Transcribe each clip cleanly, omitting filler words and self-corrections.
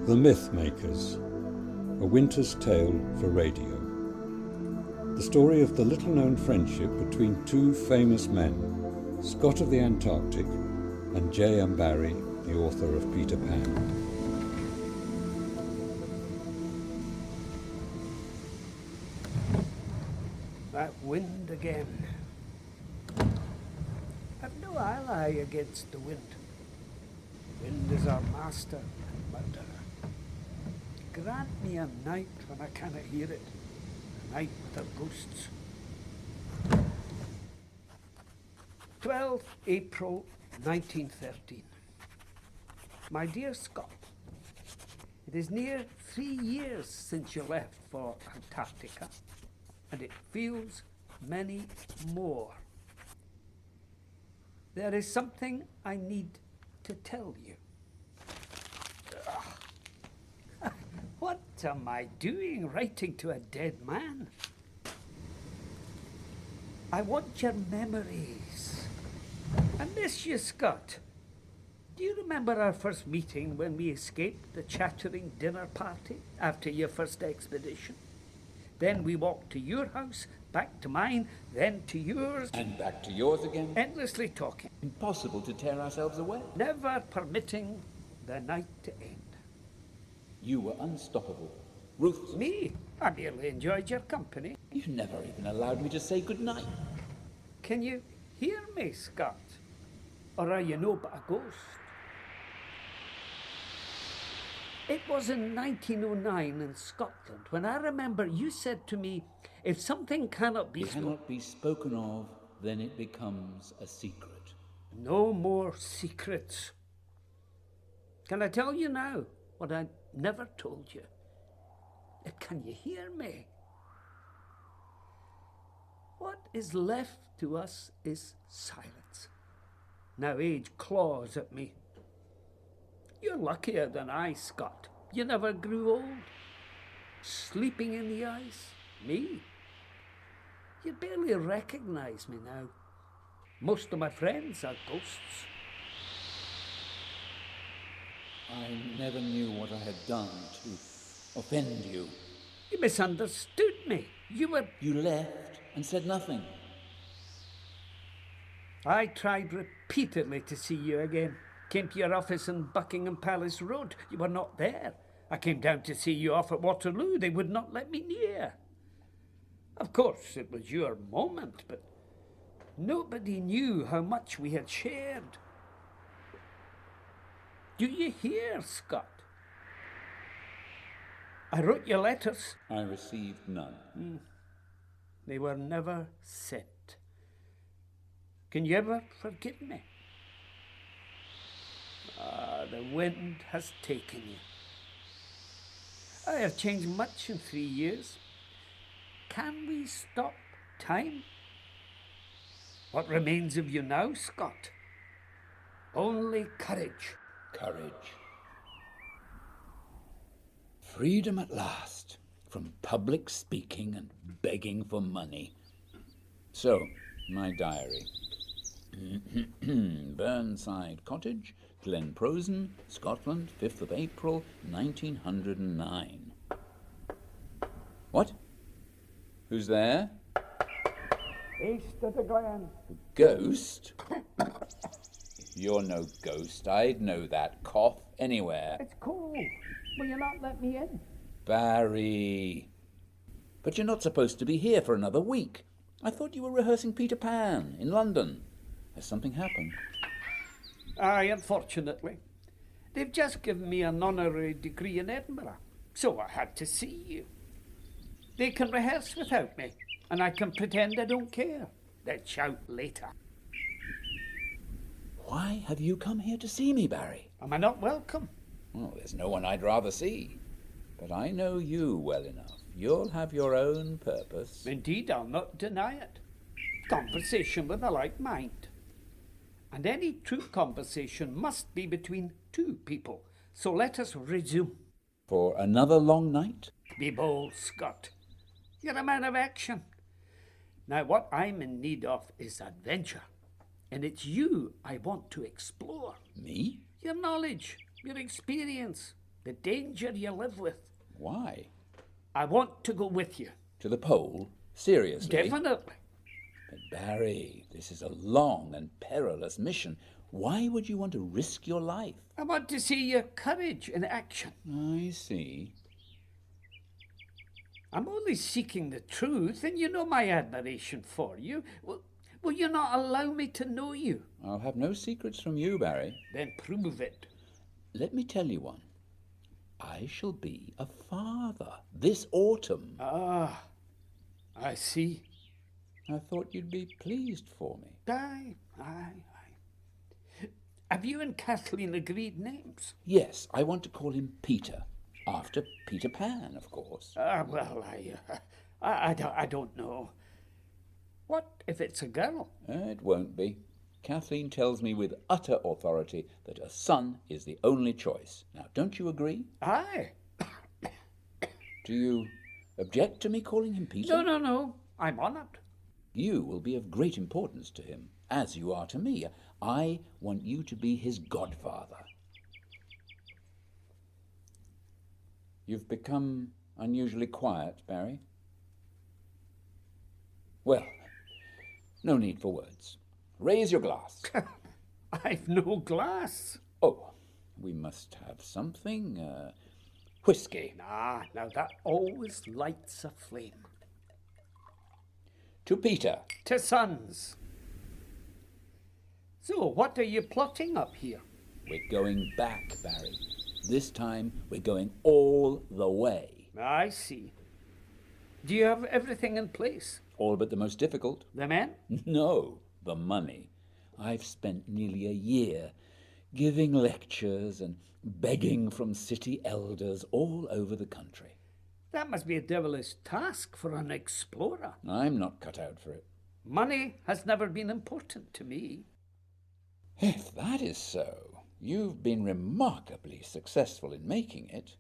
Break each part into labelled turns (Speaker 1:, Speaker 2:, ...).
Speaker 1: The Mythmakers, a winter's tale for radio. The story of the little-known friendship between two famous men, Scott of the Antarctic and J.M. Barrie, the author of Peter Pan.
Speaker 2: That wind again. I've no ally against the wind. Wind is our master and murderer. Grant me a night when I cannot hear it, a night without ghosts. 12 April 1913. My dear Scott, it is near 3 years since you left for Antarctica, and it feels many more. There is something I need to tell you. What am I doing writing to a dead man? I want your memories. I miss you, Scott. Do you remember our first meeting when we escaped the chattering dinner party after your first expedition? Then we walked to your house, back to mine, then to yours.
Speaker 3: And back to yours again.
Speaker 2: Endlessly talking.
Speaker 3: Impossible to tear ourselves away.
Speaker 2: Never permitting the night to end.
Speaker 3: You were unstoppable. Ruthless.
Speaker 2: Me? I merely enjoyed your company.
Speaker 3: You never even allowed me to say goodnight.
Speaker 2: Can you hear me, Scott? Or are you no but a ghost? It was in 1909 in Scotland when I remember you said to me, if something cannot be
Speaker 3: spoken of, then it becomes a secret.
Speaker 2: No more secrets. Can I tell you now what I never told you? Can you hear me? What is left to us is silence. Now age claws at me. You're luckier than I, Scott. You never grew old. Sleeping in the ice. Me? You barely recognize me now. Most of my friends are ghosts.
Speaker 3: I never knew what I had done to offend you.
Speaker 2: You misunderstood me. You
Speaker 3: left and said nothing.
Speaker 2: I tried repeatedly to see you again. Came to your office in Buckingham Palace Road. You were not there. I came down to see you off at Waterloo. They would not let me near. Of course, it was your moment, but nobody knew how much we had shared. Do you hear, Scott? I wrote your letters.
Speaker 3: I received none.
Speaker 2: They were never sent. Can you ever forgive me? The wind has taken you. I have changed much in 3 years. Can we stop time? What remains of you now, Scott? Only courage.
Speaker 3: Courage. Freedom at last from public speaking and begging for money. So, my diary. Burnside Cottage, Glenprosen, Scotland, 5th of April, 1909. What? Who's there?
Speaker 2: East of the Glen.
Speaker 3: Ghost? You're no ghost. I'd know that cough anywhere.
Speaker 2: It's cold. Will you not let me in?
Speaker 3: Barrie. But you're not supposed to be here for another week. I thought you were rehearsing Peter Pan in London. Has something happened?
Speaker 2: Aye, unfortunately. They've just given me an honorary degree in Edinburgh, so I had to see you. They can rehearse without me, and I can pretend I don't care. They'll shout later.
Speaker 3: Why have you come here to see me, Barrie?
Speaker 2: Am I not welcome?
Speaker 3: Oh, there's no one I'd rather see. But I know you well enough. You'll have your own purpose.
Speaker 2: Indeed, I'll not deny it. Conversation with a like mind. And any true conversation must be between two people. So let us resume.
Speaker 3: For another long night?
Speaker 2: Be bold, Scott. You're a man of action. Now, what I'm in need of is adventure. And it's you I want to explore.
Speaker 3: Me?
Speaker 2: Your knowledge, your experience, the danger you live with.
Speaker 3: Why?
Speaker 2: I want to go with you.
Speaker 3: To the pole? Seriously?
Speaker 2: Definitely.
Speaker 3: But Barrie, this is a long and perilous mission. Why would you want to risk your life?
Speaker 2: I want to see your courage in action.
Speaker 3: I see.
Speaker 2: I'm only seeking the truth, and you know my admiration for you. Will you not allow me to know you?
Speaker 3: I'll have no secrets from you, Barrie.
Speaker 2: Then prove it.
Speaker 3: Let me tell you one. I shall be a father this autumn.
Speaker 2: Ah, I see.
Speaker 3: I thought you'd be pleased for me.
Speaker 2: Aye. Have you and Kathleen agreed names?
Speaker 3: Yes, I want to call him Peter, after Peter Pan, of course.
Speaker 2: Well, I don't know. What if it's a girl?
Speaker 3: It won't be. Kathleen tells me with utter authority that a son is the only choice. Now, don't you agree?
Speaker 2: Aye.
Speaker 3: Do you object to me calling him Peter?
Speaker 2: No. I'm honoured.
Speaker 3: You will be of great importance to him, as you are to me. I want you to be his godfather. You've become unusually quiet, Barrie. Well, no need for words. Raise your glass.
Speaker 2: I've no glass.
Speaker 3: Oh, we must have something. Whiskey.
Speaker 2: Now that always lights a flame.
Speaker 3: To Peter.
Speaker 2: To sons. So, what are you plotting up here?
Speaker 3: We're going back, Barrie. This time, we're going all the way.
Speaker 2: I see. Do you have everything in place?
Speaker 3: All but the most difficult.
Speaker 2: The men?
Speaker 3: No, the money. I've spent nearly a year giving lectures and begging from city elders all over the country.
Speaker 2: That must be a devilish task for an explorer.
Speaker 3: I'm not cut out for it.
Speaker 2: Money has never been important to me.
Speaker 3: If that is so, you've been remarkably successful in making it.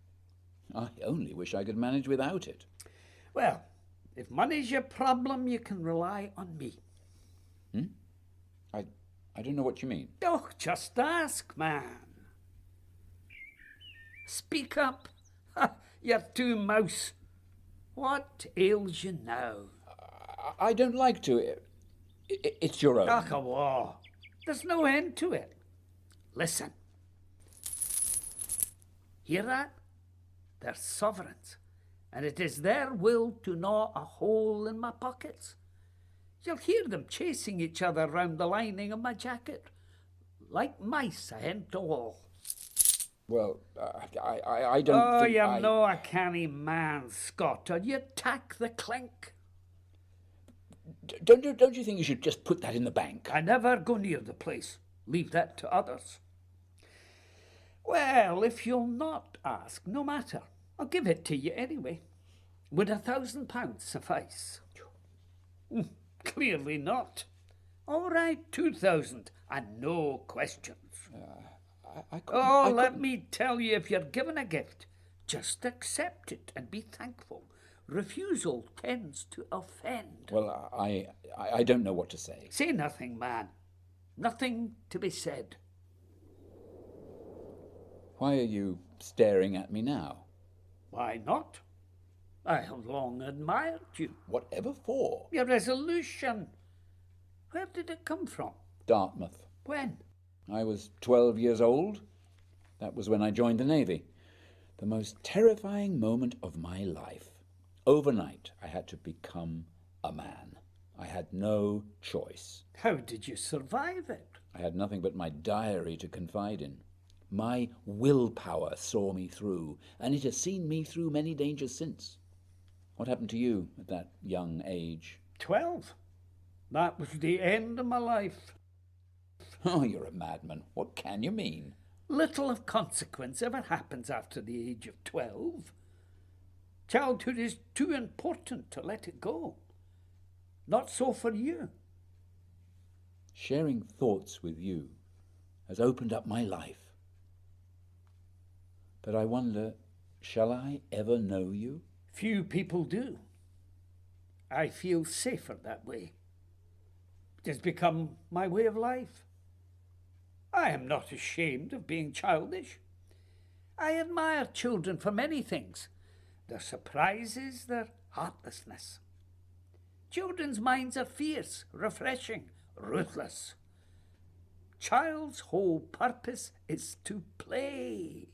Speaker 3: I only wish I could manage without it.
Speaker 2: Well, if money's your problem, you can rely on me.
Speaker 3: I don't know what you mean.
Speaker 2: Oh, just ask, man. Speak up. You're too mouse. What ails you now?
Speaker 3: I don't like to. It's your own.
Speaker 2: Come on. There's no end to it. Listen. Hear that? They're sovereigns, and it is their will to gnaw a hole in my pockets. You'll hear them chasing each other round the lining of my jacket, like mice ahint a wall.
Speaker 3: Well, I don't think
Speaker 2: you know a canny man, Scott, or you tack the clink.
Speaker 3: Don't you think you should just put that in the bank?
Speaker 2: I never go near the place. Leave that to others. Well, if you'll not ask, no matter. I'll give it to you anyway. Would £1,000 suffice? Clearly not. All right, 2,000, and no questions. Let me tell you, if you're given a gift, just accept it and be thankful. Refusal tends to offend.
Speaker 3: Well, I don't know what to say.
Speaker 2: Say nothing, man. Nothing to be said.
Speaker 3: Why are you staring at me now?
Speaker 2: Why not? I have long admired you.
Speaker 3: Whatever for?
Speaker 2: Your resolution. Where did it come from?
Speaker 3: Dartmouth.
Speaker 2: When?
Speaker 3: I was 12 years old. That was when I joined the Navy. The most terrifying moment of my life. Overnight, I had to become a man. I had no choice.
Speaker 2: How did you survive it?
Speaker 3: I had nothing but my diary to confide in. My willpower saw me through, and it has seen me through many dangers since. What happened to you at that young age?
Speaker 2: 12. That was the end of my life.
Speaker 3: Oh, you're a madman. What can you mean?
Speaker 2: Little of consequence ever happens after the age of 12. Childhood is too important to let it go. Not so for you.
Speaker 3: Sharing thoughts with you has opened up my life. But I wonder, shall I ever know you?
Speaker 2: Few people do. I feel safer that way. It has become my way of life. I am not ashamed of being childish. I admire children for many things. Their surprises, their heartlessness. Children's minds are fierce, refreshing, ruthless. Child's whole purpose is to play.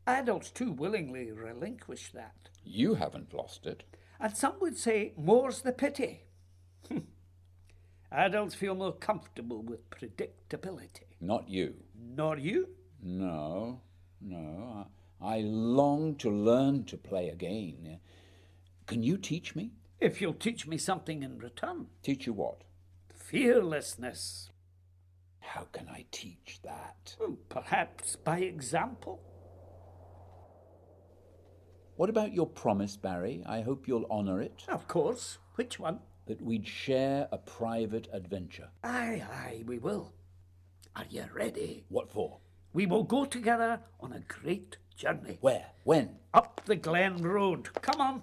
Speaker 2: Adults too willingly relinquish that.
Speaker 3: You haven't lost it.
Speaker 2: And some would say more's the pity. Adults feel more comfortable with predictability.
Speaker 3: Not you.
Speaker 2: Nor you?
Speaker 3: No. I long to learn to play again. Can you teach me?
Speaker 2: If you'll teach me something in return.
Speaker 3: Teach you what?
Speaker 2: Fearlessness.
Speaker 3: How can I teach that?
Speaker 2: Perhaps by example.
Speaker 3: What about your promise, Barrie? I hope you'll honour it.
Speaker 2: Of course. Which one?
Speaker 3: That we'd share a private adventure.
Speaker 2: Aye, we will. Are you ready?
Speaker 3: What for?
Speaker 2: We will go together on a great journey.
Speaker 3: Where? When?
Speaker 2: Up the Glen Road. Come on.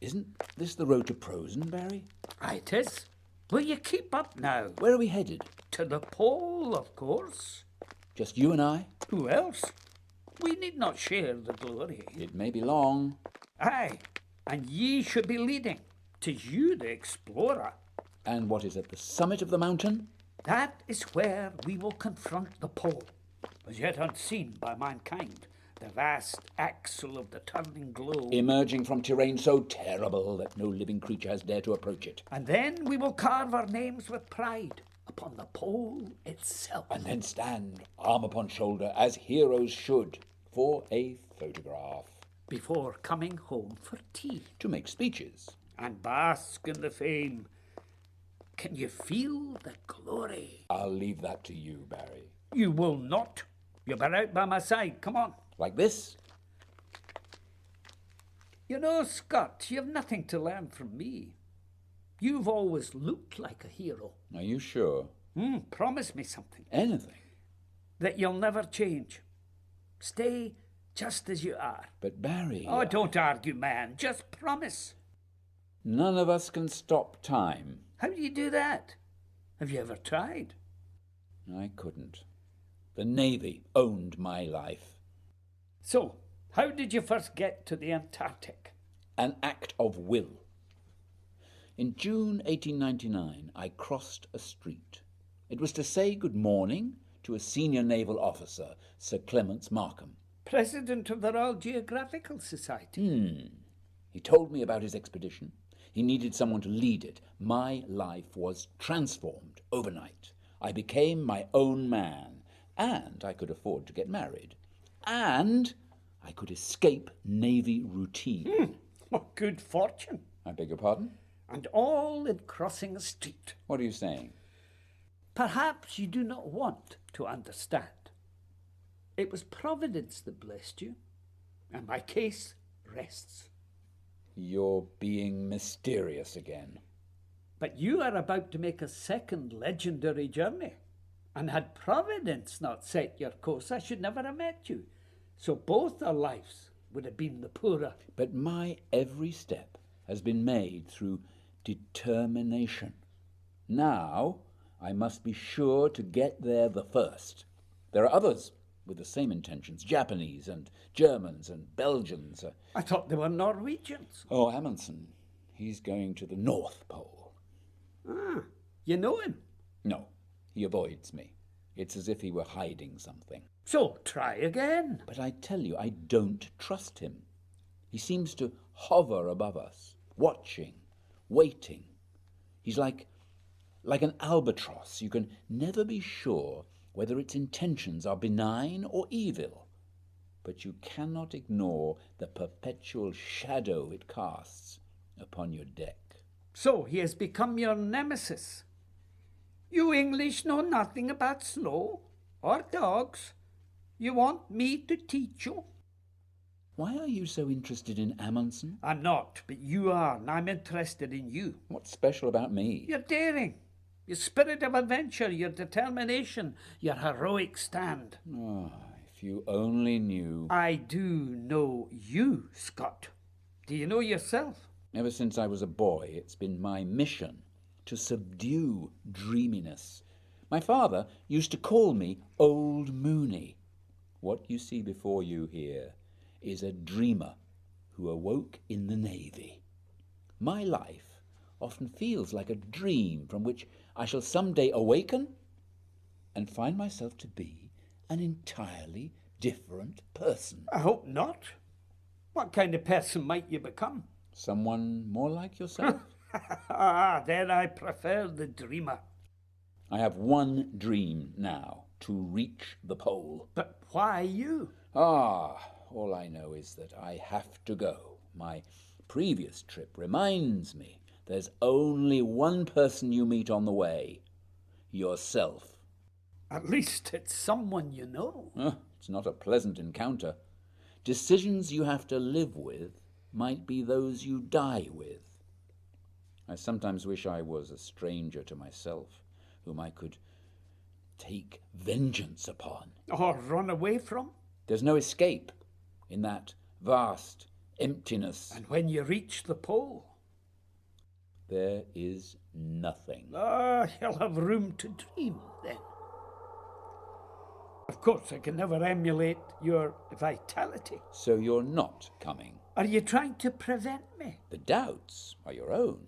Speaker 3: Isn't this the road to Prosen, Barrie?
Speaker 2: Aye, it is. Will you keep up now?
Speaker 3: Where are we headed?
Speaker 2: To the pole, of course.
Speaker 3: Just you and I?
Speaker 2: Who else? We need not share the glory.
Speaker 3: It may be long.
Speaker 2: Aye, and ye should be leading. 'Tis you, the explorer.
Speaker 3: And what is at the summit of the mountain?
Speaker 2: That is where we will confront the pole, as yet unseen by mankind, the vast axle of the turning globe.
Speaker 3: Emerging from terrain so terrible that no living creature has dared to approach it.
Speaker 2: And then we will carve our names with pride upon the pole itself.
Speaker 3: And then stand, arm upon shoulder, as heroes should, for a photograph.
Speaker 2: Before coming home for tea.
Speaker 3: To make speeches.
Speaker 2: And bask in the fame. Can you feel the glory?
Speaker 3: I'll leave that to you, Barrie.
Speaker 2: You will not. You'll be right by my side. Come on.
Speaker 3: Like this?
Speaker 2: You know, Scott, you've nothing to learn from me. You've always looked like a hero.
Speaker 3: Are you sure?
Speaker 2: Promise me something.
Speaker 3: Anything.
Speaker 2: That you'll never change. Stay just as you are.
Speaker 3: But Barrie...
Speaker 2: Oh, don't argue, man. Just promise.
Speaker 3: None of us can stop time.
Speaker 2: How do you do that? Have you ever tried?
Speaker 3: I couldn't. The Navy owned my life.
Speaker 2: So, how did you first get to the Antarctic?
Speaker 3: An act of will. In June 1899, I crossed a street. It was to say good morning to a senior naval officer, Sir Clements Markham.
Speaker 2: President of the Royal Geographical Society.
Speaker 3: He told me about his expedition. He needed someone to lead it. My life was transformed overnight. I became my own man, and I could afford to get married. And I could escape Navy routine.
Speaker 2: What good fortune.
Speaker 3: I beg your pardon?
Speaker 2: And all in crossing a street.
Speaker 3: What are you saying?
Speaker 2: Perhaps you do not want to understand. It was Providence that blessed you, and my case rests.
Speaker 3: You're being mysterious again.
Speaker 2: But you are about to make a second legendary journey. And had Providence not set your course, I should never have met you. So both our lives would have been the poorer.
Speaker 3: But my every step has been made through determination. Now I must be sure to get there the first. There are others with the same intentions, Japanese and Germans and Belgians.
Speaker 2: I thought they were Norwegians.
Speaker 3: Oh, Amundsen. He's going to the North Pole.
Speaker 2: You know him?
Speaker 3: No, he avoids me. It's as if he were hiding something.
Speaker 2: So try again.
Speaker 3: But I tell you, I don't trust him. He seems to hover above us, watching, waiting. He's like an albatross. You can never be sure whether its intentions are benign or evil. But you cannot ignore the perpetual shadow it casts upon your deck.
Speaker 2: So he has become your nemesis. You English know nothing about snow or dogs. You want me to teach you?
Speaker 3: Why are you so interested in Amundsen?
Speaker 2: I'm not, but you are, and I'm interested in you.
Speaker 3: What's special about me?
Speaker 2: Your daring, your spirit of adventure, your determination, your heroic stand.
Speaker 3: Oh, if you only knew.
Speaker 2: I do know you, Scott. Do you know yourself?
Speaker 3: Ever since I was a boy, it's been my mission to subdue dreaminess. My father used to call me Old Mooney. What you see before you here is a dreamer who awoke in the Navy. My life often feels like a dream from which I shall someday awaken and find myself to be an entirely different person.
Speaker 2: I hope not. What kind of person might you become?
Speaker 3: Someone more like yourself?
Speaker 2: Then I prefer the dreamer.
Speaker 3: I have one dream now, to reach the pole.
Speaker 2: But why you?
Speaker 3: All I know is that I have to go. My previous trip reminds me there's only one person you meet on the way. Yourself.
Speaker 2: At least it's someone you know.
Speaker 3: It's not a pleasant encounter. Decisions you have to live with might be those you die with. I sometimes wish I was a stranger to myself, whom I could take vengeance upon.
Speaker 2: Or run away from.
Speaker 3: There's no escape in that vast emptiness.
Speaker 2: And when you reach the pole?
Speaker 3: There is nothing.
Speaker 2: You'll have room to dream then. Of course, I can never emulate your vitality.
Speaker 3: So you're not coming.
Speaker 2: Are you trying to prevent me?
Speaker 3: The doubts are your own.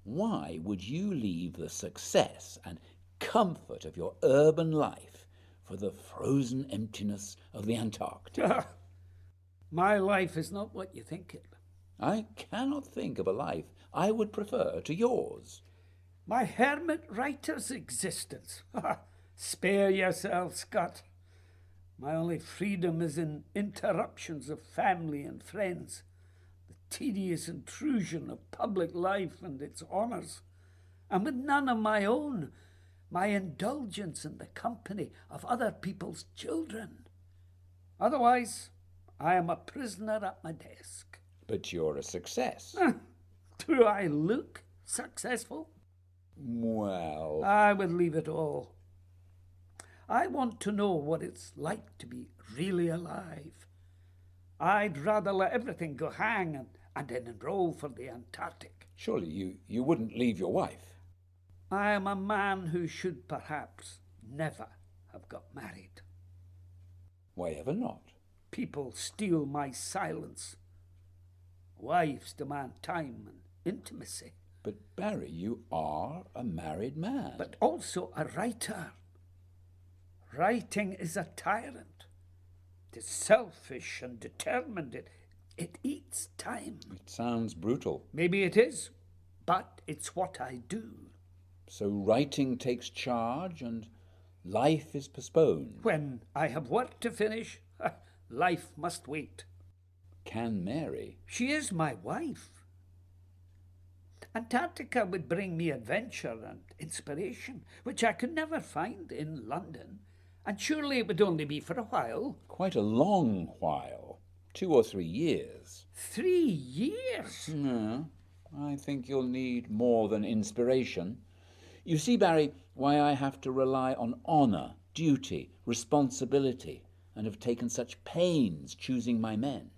Speaker 3: Why would you leave the success and comfort of your urban life for the frozen emptiness of the Antarctic?
Speaker 2: My life is not what you think it.
Speaker 3: I cannot think of a life I would prefer to yours.
Speaker 2: My hermit writer's existence. Spare yourself, Scott. My only freedom is in interruptions of family and friends, the tedious intrusion of public life and its honours, and with none of my own, my indulgence in the company of other people's children. Otherwise, I am a prisoner at my desk.
Speaker 3: But you're a success.
Speaker 2: Do I look successful?
Speaker 3: Well,
Speaker 2: I would leave it all. I want to know what it's like to be really alive. I'd rather let everything go hang and then enroll for the Antarctic.
Speaker 3: surely you wouldn't leave your wife.
Speaker 2: I am a man who should perhaps never have got married.
Speaker 3: Why ever not?
Speaker 2: People steal my silence. Wives demand time and intimacy.
Speaker 3: But Barrie, you are a married man.
Speaker 2: But also a writer. Writing is a tyrant. It is selfish and determined. It eats time.
Speaker 3: It sounds brutal.
Speaker 2: Maybe it is, but it's what I do.
Speaker 3: So writing takes charge and life is postponed.
Speaker 2: When I have work to finish, life must wait.
Speaker 3: Can Mary?
Speaker 2: She is my wife. Antarctica would bring me adventure and inspiration, which I could never find in London. And surely it would only be for a while.
Speaker 3: Quite a long while. 2 or 3 years.
Speaker 2: 3 years?
Speaker 3: No, I think you'll need more than inspiration. You see, Barrie, why I have to rely on honour, duty, responsibility, and have taken such pains choosing my men.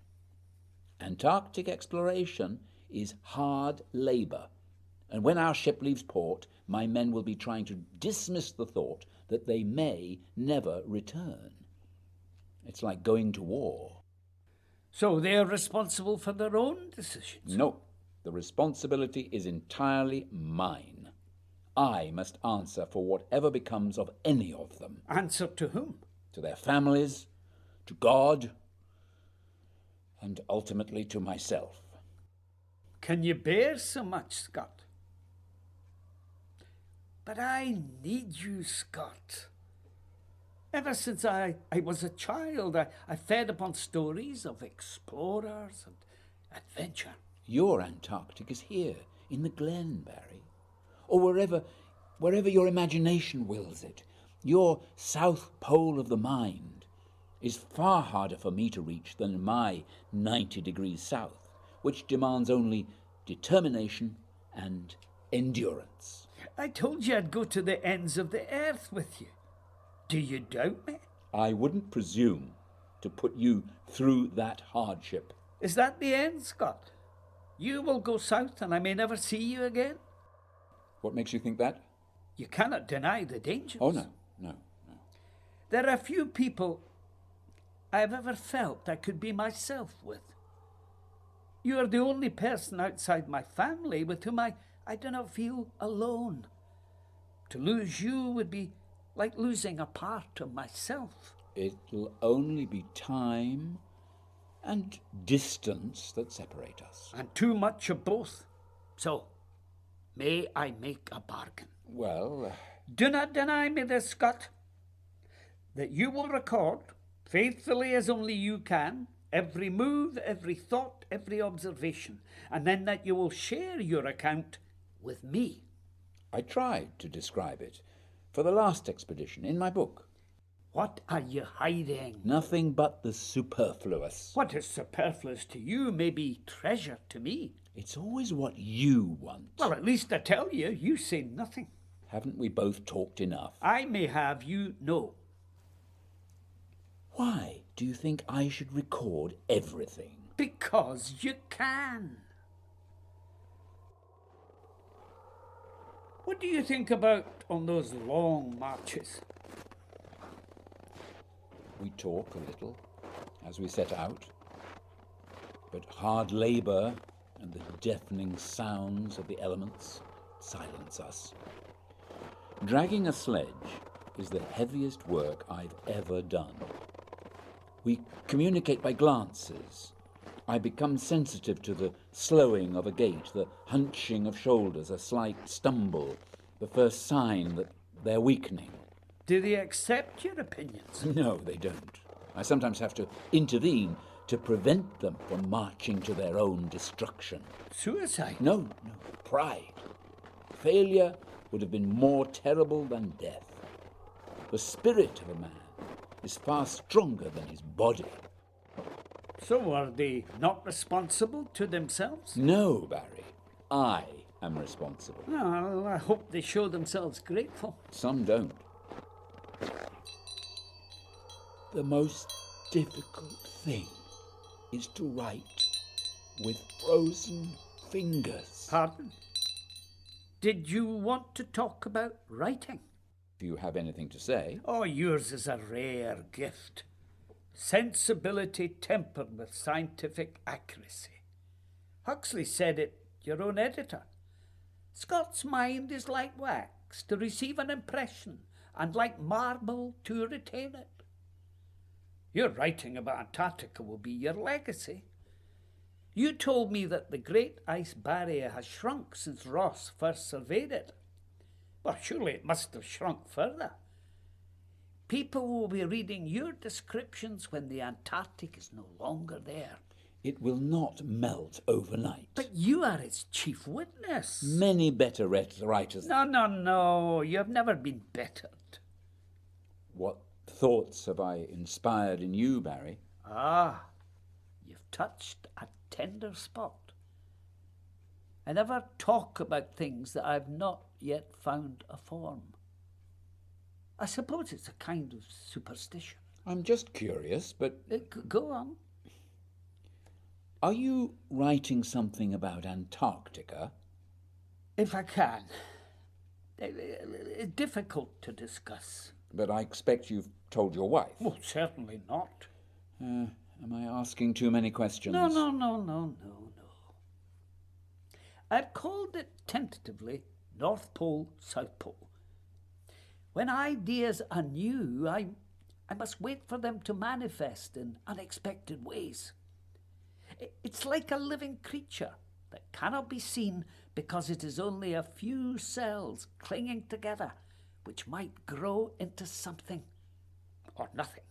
Speaker 3: Antarctic exploration is hard labour, and when our ship leaves port, my men will be trying to dismiss the thought that they may never return. It's like going to war.
Speaker 2: So they're responsible for their own decisions?
Speaker 3: No, the responsibility is entirely mine. I must answer for whatever becomes of any of them.
Speaker 2: Answer to whom?
Speaker 3: To their families, to God, and ultimately to myself.
Speaker 2: Can you bear so much, Scott? But I need you, Scott. Ever since I was a child, I fed upon stories of explorers and adventure.
Speaker 3: Your Antarctic is here, in the glen, Barrie, or wherever your imagination wills it. Your south pole of the mind is far harder for me to reach than my 90 degrees south, which demands only determination and endurance.
Speaker 2: I told you I'd go to the ends of the earth with you. Do you doubt me?
Speaker 3: I wouldn't presume to put you through that hardship.
Speaker 2: Is that the end, Scott? You will go south and I may never see you again?
Speaker 3: What makes you think that?
Speaker 2: You cannot deny the dangers.
Speaker 3: Oh, no.
Speaker 2: There are few people I've ever felt I could be myself with. You are the only person outside my family with whom I do not feel alone. To lose you would be like losing a part of myself.
Speaker 3: It'll only be time and distance that separate us.
Speaker 2: And too much of both. So, may I make a bargain?
Speaker 3: Well,
Speaker 2: Do not deny me this, Scott, that you will record, faithfully as only you can, every move, every thought, every observation, and then that you will share your account with me.
Speaker 3: I tried to describe it for the last expedition in my book.
Speaker 2: What are you hiding?
Speaker 3: Nothing but the superfluous.
Speaker 2: What is superfluous to you may be treasure to me.
Speaker 3: It's always what you want.
Speaker 2: Well, at least I tell you, you say nothing.
Speaker 3: Haven't we both talked enough?
Speaker 2: I may have you know.
Speaker 3: Why do you think I should record everything?
Speaker 2: Because you can. What do you think about on those long marches?
Speaker 3: We talk a little as we set out, but hard labour and the deafening sounds of the elements silence us. Dragging a sledge is the heaviest work I've ever done. We communicate by glances. I become sensitive to the slowing of a gait, the hunching of shoulders, a slight stumble, the first sign that they're weakening.
Speaker 2: Do they accept your opinions?
Speaker 3: No, they don't. I sometimes have to intervene to prevent them from marching to their own destruction.
Speaker 2: Suicide?
Speaker 3: No, pride. Failure would have been more terrible than death. The spirit of a man is far stronger than his body.
Speaker 2: So are they not responsible to themselves?
Speaker 3: No, Barrie. I am responsible.
Speaker 2: Well, I hope they show themselves grateful.
Speaker 3: Some don't. The most difficult thing is to write with frozen fingers.
Speaker 2: Pardon? Did you want to talk about writing?
Speaker 3: Do you have anything to say?
Speaker 2: Oh, yours is a rare gift. Sensibility tempered with scientific accuracy. Huxley said it, your own editor. Scott's mind is like wax to receive an impression and like marble to retain it. Your writing about Antarctica will be your legacy. You told me that the great ice barrier has shrunk since Ross first surveyed it. Well, surely it must have shrunk further. People will be reading your descriptions when the Antarctic is no longer there.
Speaker 3: It will not melt overnight.
Speaker 2: But you are its chief witness.
Speaker 3: Many better writers.
Speaker 2: No. You have never been bettered.
Speaker 3: What thoughts have I inspired in you, Barrie?
Speaker 2: Ah, you've touched a tender spot. I never talk about things that I've not yet found a form. I suppose it's a kind of superstition.
Speaker 3: I'm just curious, but...
Speaker 2: Go on.
Speaker 3: Are you writing something about Antarctica?
Speaker 2: If I can. It's difficult to discuss.
Speaker 3: But I expect you've told your wife.
Speaker 2: Oh, certainly not.
Speaker 3: Am I asking too many questions?
Speaker 2: No. I've called it tentatively North Pole, South Pole. When ideas are new, I must wait for them to manifest in unexpected ways. It's like a living creature that cannot be seen because it is only a few cells clinging together, which might grow into something or nothing.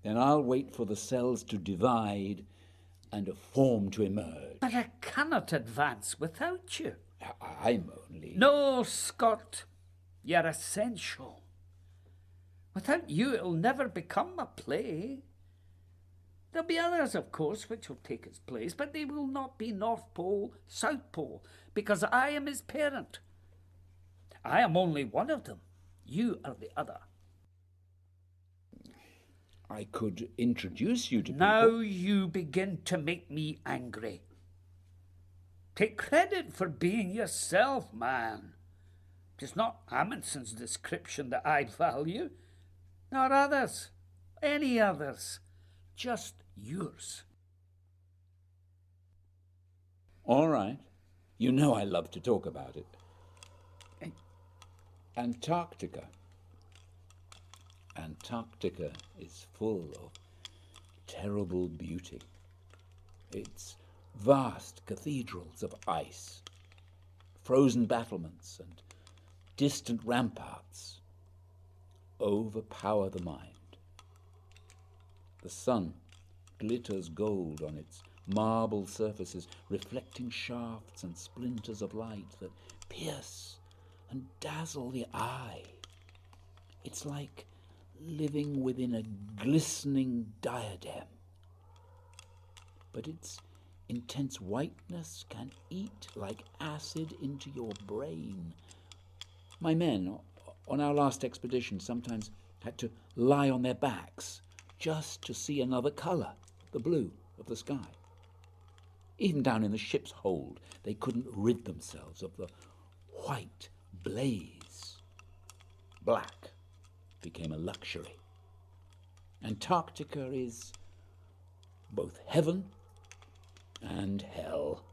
Speaker 3: Then I'll wait for the cells to divide and a form to emerge.
Speaker 2: But I cannot advance without you.
Speaker 3: I'm only...
Speaker 2: No, Scott. You're essential. Without you, it'll never become a play. There'll be others, of course, which will take its place, but they will not be North Pole, South Pole, because I am his parent. I am only one of them. You are the other.
Speaker 3: I could introduce you to
Speaker 2: Now
Speaker 3: people.
Speaker 2: you begin to make me angry. Take credit for being yourself, man. It's not Amundsen's description that I value, nor others, any others. just yours.
Speaker 3: All right. You know I love to talk about it.
Speaker 2: Eh?
Speaker 3: Antarctica. Antarctica is full of terrible beauty. Its vast cathedrals of ice, frozen battlements and distant ramparts overpower the mind. The sun glitters gold on its marble surfaces, reflecting shafts and splinters of light that pierce and dazzle the eye. It's like living within a glistening diadem. But its intense whiteness can eat like acid into your brain. My men on our last expedition sometimes had to lie on their backs just to see another colour, the blue of the sky. Even down in the ship's hold, they couldn't rid themselves of the white blaze. Black became a luxury. Antarctica is both heaven and hell.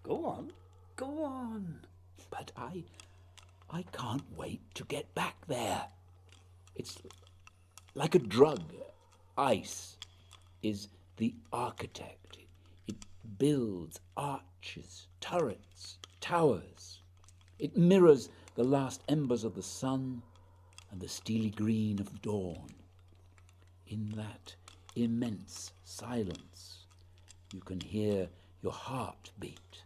Speaker 2: Go on, go on.
Speaker 3: But I can't wait to get back there. It's like a drug. Ice is the architect. It builds arches, turrets, towers. It mirrors the last embers of the sun and the steely green of dawn. In that immense silence, you can hear your heart beat.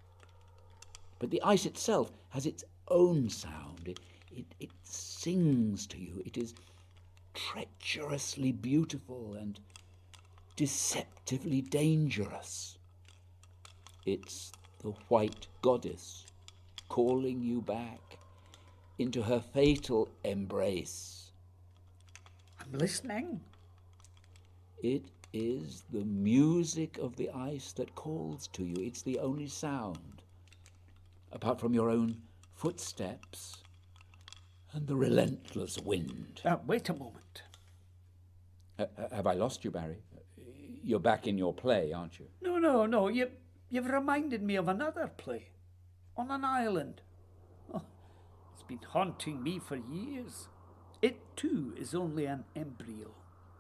Speaker 3: But the ice itself has its own sound. It sings to you. It is treacherously beautiful and deceptively dangerous. It's the white goddess calling you back into her fatal embrace.
Speaker 2: I'm listening.
Speaker 3: It is the music of the ice that calls to you. It's the only sound, apart from your own footsteps and the relentless wind.
Speaker 2: Wait a moment.
Speaker 3: Have I lost you, Barrie? You're back in your play, aren't you?
Speaker 2: No. You've reminded me of another play. On an island. Oh, it's been haunting me for years. It, too, is only an embryo.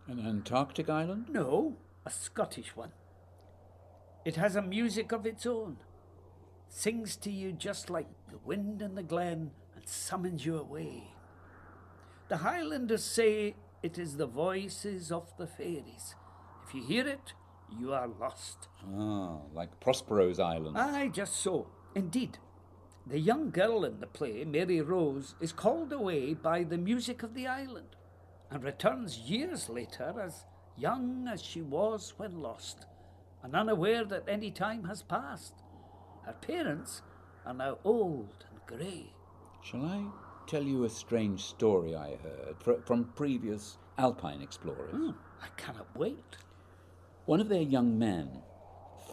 Speaker 3: An Antarctic island?
Speaker 2: No, a Scottish one. It has a music of its own. Sings to you just like the wind in the glen and summons you away. The Highlanders say it is the voices of the fairies. If you hear it, you are lost.
Speaker 3: Ah, like Prospero's island.
Speaker 2: Aye, just so. Indeed, the young girl in the play, Mary Rose, is called away by the music of the island and returns years later as young as she was when lost and unaware that any time has passed. Her parents are now old and grey.
Speaker 3: Shall I tell you a strange story I heard from previous alpine explorers?
Speaker 2: I cannot wait.
Speaker 3: One of their young men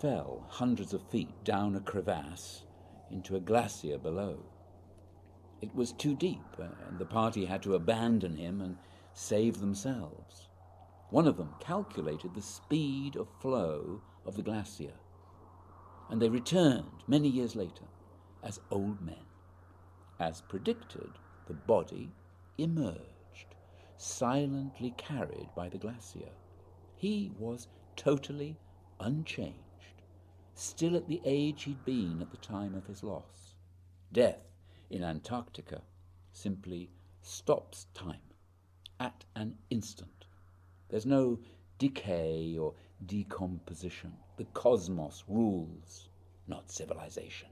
Speaker 3: fell hundreds of feet down a crevasse into a glacier below. It was too deep, and the party had to abandon him and save themselves. One of them calculated the speed of flow of the glacier, and they returned many years later as old men. As predicted, the body emerged, silently carried by the glacier. He was totally unchanged, still at the age he'd been at the time of his loss. Death in Antarctica simply stops time at an instant. There's no decay or decomposition. The cosmos rules, not civilization.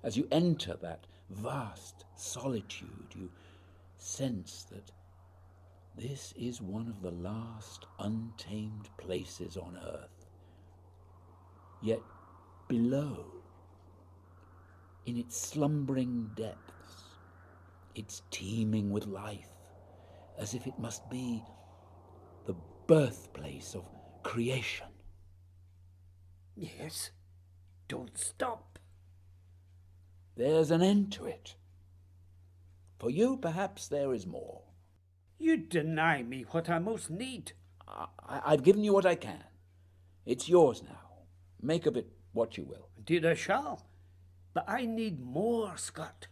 Speaker 3: As you enter that vast solitude, you sense that this is one of the last untamed places on Earth. Yet below, in its slumbering depths, it's teeming with life, as if it must be the birthplace of creation.
Speaker 2: Yes, don't stop.
Speaker 3: There's an end to it. For you, perhaps there is more.
Speaker 2: You deny me what I most need.
Speaker 3: I've given you what I can. It's yours now. Make of it what you will.
Speaker 2: Indeed I shall. But I need more, Scott.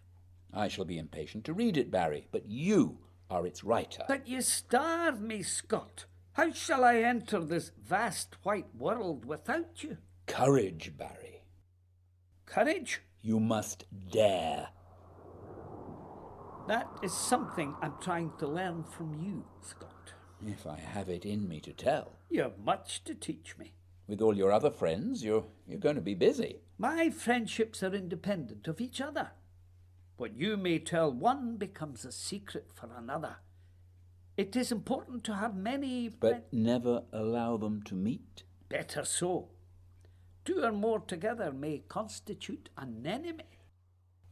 Speaker 3: I shall be impatient to read it, Barrie, but you are its writer.
Speaker 2: But you starve me, Scott. How shall I enter this vast white world without you?
Speaker 3: Courage, Barrie.
Speaker 2: Courage?
Speaker 3: You must dare.
Speaker 2: That is something I'm trying to learn from you, Scott.
Speaker 3: If I have it in me to tell.
Speaker 2: You have much to teach me.
Speaker 3: With all your other friends, you're going to be busy.
Speaker 2: My friendships are independent of each other. What you may tell one becomes a secret for another. It is important to have many
Speaker 3: But never allow them to meet.
Speaker 2: Better so. 2 or more together may constitute an enemy.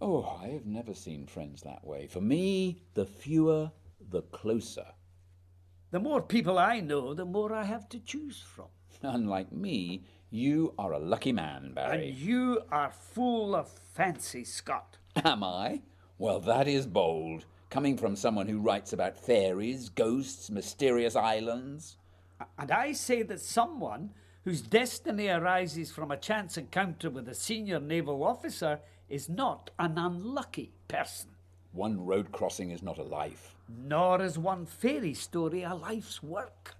Speaker 3: Oh, I have never seen friends that way. For me, the fewer, the closer.
Speaker 2: The more people I know, the more I have to choose from.
Speaker 3: Unlike me, you are a lucky man, Barrie.
Speaker 2: And you are full of fancy, Scott.
Speaker 3: Am I? Well, that is bold, coming from someone who writes about fairies, ghosts, mysterious islands.
Speaker 2: And I say that someone whose destiny arises from a chance encounter with a senior naval officer is not an unlucky person.
Speaker 3: One road crossing is not a life.
Speaker 2: Nor is one fairy story a life's work.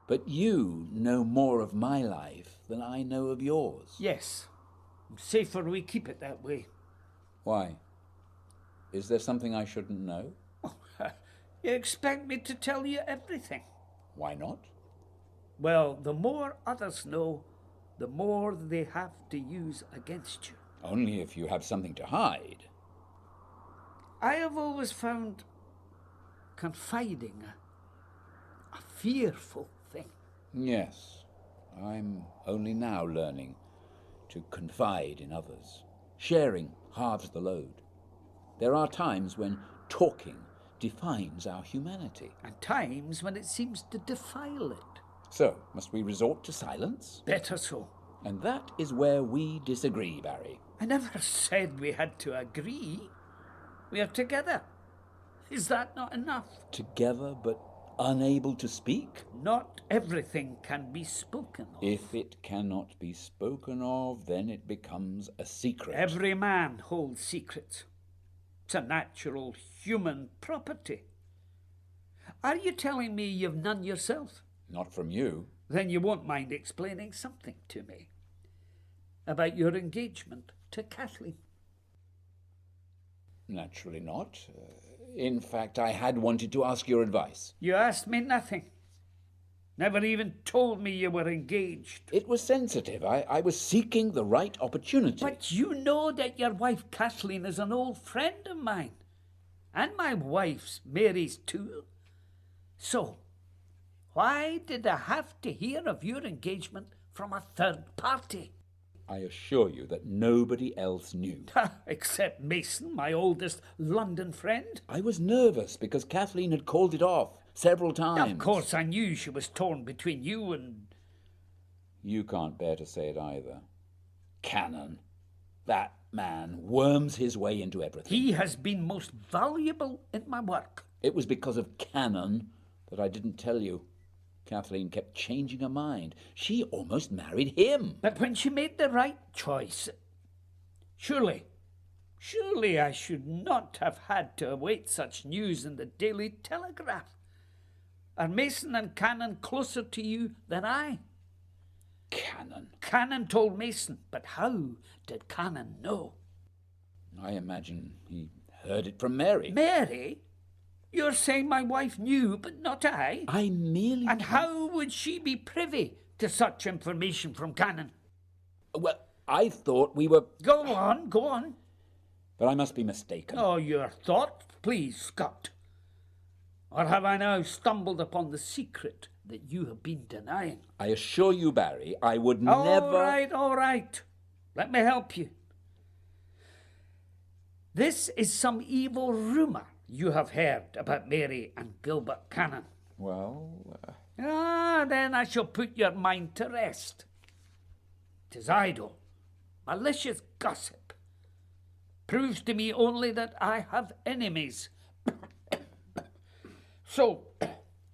Speaker 3: But you know more of my life than I know of yours.
Speaker 2: Yes. Safer we keep it that way.
Speaker 3: Why? Is there something I shouldn't know?
Speaker 2: Oh, you expect me to tell you everything?
Speaker 3: Why not?
Speaker 2: Well, the more others know, the more they have to use against you.
Speaker 3: Only if you have something to hide.
Speaker 2: I have always found confiding a fearful thing.
Speaker 3: Yes, I'm only now learning to confide in others. Sharing halves the load. There are times when talking defines our humanity.
Speaker 2: And times when it seems to defile it.
Speaker 3: So, must we resort to silence?
Speaker 2: Better so.
Speaker 3: And that is where we disagree, Barrie.
Speaker 2: I never said we had to agree. We are together. Is that not enough?
Speaker 3: Together but unable to speak?
Speaker 2: Not everything can be spoken of.
Speaker 3: If it cannot be spoken of, then it becomes a secret.
Speaker 2: Every man holds secrets. It's a natural human property. Are you telling me you've none yourself?
Speaker 3: Not from you.
Speaker 2: Then you won't mind explaining something to me about your engagement to Kathleen.
Speaker 3: Naturally not. In fact, I had wanted to ask your advice.
Speaker 2: You asked me nothing. Never even told me you were engaged.
Speaker 3: It was sensitive. I was seeking the right opportunity.
Speaker 2: But you know that your wife Kathleen is an old friend of mine. And my wife's, Mary's too. So, why did I have to hear of your engagement from a third party?
Speaker 3: I assure you that nobody else knew.
Speaker 2: Except Mason, my oldest London friend.
Speaker 3: I was nervous because Kathleen had called it off several times.
Speaker 2: Of course, I knew she was torn between you and...
Speaker 3: You can't bear to say it either. Cannon. That man worms his way into everything.
Speaker 2: He has been most valuable in my work.
Speaker 3: It was because of Cannon that I didn't tell you. Kathleen kept changing her mind. She almost married him.
Speaker 2: But when she made the right choice, surely I should not have had to await such news in the Daily Telegraph. Are Mason and Cannon closer to you than I?
Speaker 3: Cannon.
Speaker 2: Cannon told Mason, but how did Cannon know?
Speaker 3: I imagine he heard it from Mary.
Speaker 2: Mary? You're saying my wife knew, but not I?
Speaker 3: I merely...
Speaker 2: And how would she be privy to such information from Cannon?
Speaker 3: Well, I thought we were...
Speaker 2: Go on.
Speaker 3: But I must be mistaken.
Speaker 2: Oh, your thought, please, Scott. Or have I now stumbled upon the secret that you have been denying?
Speaker 3: I assure you, Barrie, I would never...
Speaker 2: All right. Let me help you. This is some evil rumour you have heard about Mary and Gilbert Cannon.
Speaker 3: Well...
Speaker 2: Then I shall put your mind to rest. 'Tis idle, malicious gossip. Proves to me only that I have enemies. So,